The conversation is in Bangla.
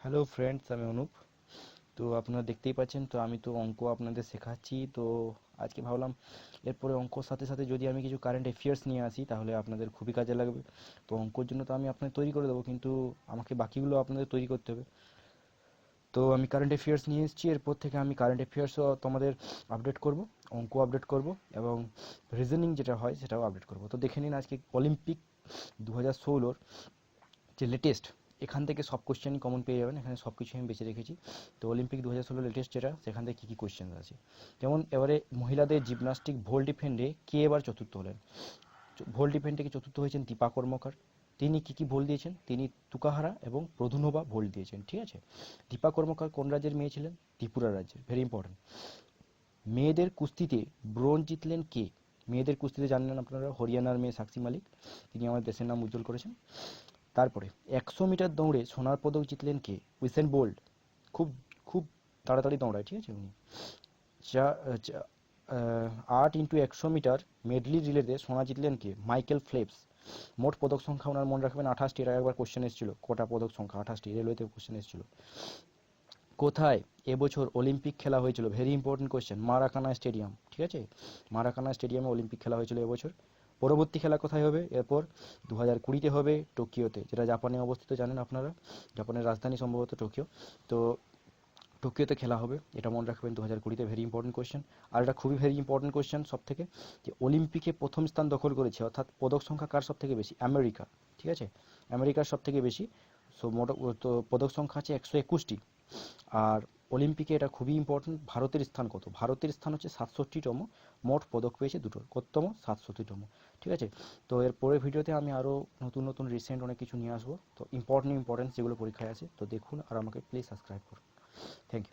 হ্যালো ফ্রেন্ডস, আমি অনুপ। তো আপনারা দেখতেই পাচ্ছেন, তো আমি তো অঙ্ক আপনাদের শেখাচ্ছি। তো আজকে ভাবলাম এরপরে অঙ্কর সাথে সাথে যদি আমি কিছু কারেন্ট অ্যাফেয়ার্স নিয়ে আসি তাহলে আপনাদের খুবই কাজে লাগবে। তো অঙ্কর জন্য তো আমি আপনাদের তৈরি করে দেবো, কিন্তু আমাকে বাকিগুলো আপনাদের তৈরি করতে হবে। তো আমি কারেন্ট অ্যাফেয়ার্স নিয়ে এসেছি, এরপর থেকে আমি কারেন্ট অ্যাফেয়ার্সও তোমাদের আপডেট করব, অঙ্ক আপডেট করব, এবং রিজনিং যেটা হয় সেটাও আপডেট করব। তো দেখে নিন আজকে অলিম্পিক 2016 যে লেটেস্ট, এখান থেকে সব কোশ্চেনই কমন পেয়ে যাবেন, এখানে সব কিছুই আমি বেছে রেখেছি। তো অলিম্পিক 2016 লেটেস্ট যেটা, সেখান থেকে কী কী কোশ্চেন আছে। যেমন এবারে মহিলাদের জিমনাস্টিক ভোল ডিফেন্ডে কে এবার চতুর্থ হলেন। ভোল ডিফেন্ডে কি চতুর্থ হয়েছেন দীপা কর্মকার। তিনি কী কী ভোল দিয়েছেন, তিনি তুকাহারা এবং প্রধুনোভা ভোল দিয়েছেন, ঠিক আছে। দীপা কর্মকার কোন রাজ্যের মেয়ে ছিলেন, ত্রিপুরা রাজ্যের, ভেরি ইম্পর্টেন্ট। মেয়েদের কুস্তিতে ব্রোঞ্জ জিতলেন কে। মেয়েদের কুস্তিতে জানলেন আপনারা, হরিয়ানার মেয়ে সাক্ষী মালিক, তিনি আমাদের দেশের নাম উজ্জ্বল করেছেন। তারপরে 100 মিটার দৌড়ে সোনার পদক জিতলেন কে, উইসেন বোল্ট। খুব খুব তাড়াতাড়ি দৌড়ায়, ঠিক আছে উনি। 8x100 মিটার মেডলি রিলেতে সোনা জিতলেন কে, মাইকেল ফেল্পস। মোট পদক সংখ্যা ওনার মনে রাখবেন 28টি। এর একবার কোশ্চেন এসেছিল কটা পদক সংখ্যা, 28টি, রেলওয়েতে কোশ্চেন এসেছিল। কোথায় এবছর অলিম্পিক খেলা হয়েছিল, ভেরি ইম্পর্টেন্ট কোশ্চেন, মারাকানা স্টেডিয়াম, ঠিক আছে। মারাকানা স্টেডিয়ামে অলিম্পিক খেলা হয়েছিল এবছর। পরবর্তী খেলা কোথায় হবে এরপর, 2020-তে হবে টোকিওতে, যেটা জাপানে অবস্থিত, জানেন আপনারা, জাপানের রাজধানী সম্ভবত টোকিও। তো টোকিওতে খেলা হবে, এটা মনে রাখবেন 2020-তে, ভেরি ইম্পর্টেন্ট কোশ্চেন। আর এটা খুবই ভেরি ইম্পর্টেন্ট কোশ্চেন সব থেকে, যে অলিম্পিকে প্রথম স্থান দখল করেছে, অর্থাৎ পদক সংখ্যা কার সব থেকে বেশি, আমেরিকা, ঠিক আছে, আমেরিকার সব থেকে বেশি। সো মোট তো পদক সংখ্যা আছে 121টি। আর অলিম্পিকে এটা খুবই ইম্পর্টেন্ট, ভারতের স্থান কত, ভারতের স্থান হচ্ছে 67তম, মোট পদক পেয়েছে দুটো, কততম, 67তম, ঠিক আছে। তো এর পরের ভিডিওতে আমি আরও নতুন নতুন রিসেন্ট অনেক কিছু নিয়ে আসবো, তো ইম্পর্টেন্ট যেগুলো পরীক্ষায় আছে, তো দেখুন আর আমাকে প্লিজ সাবস্ক্রাইব করুন। Thank you.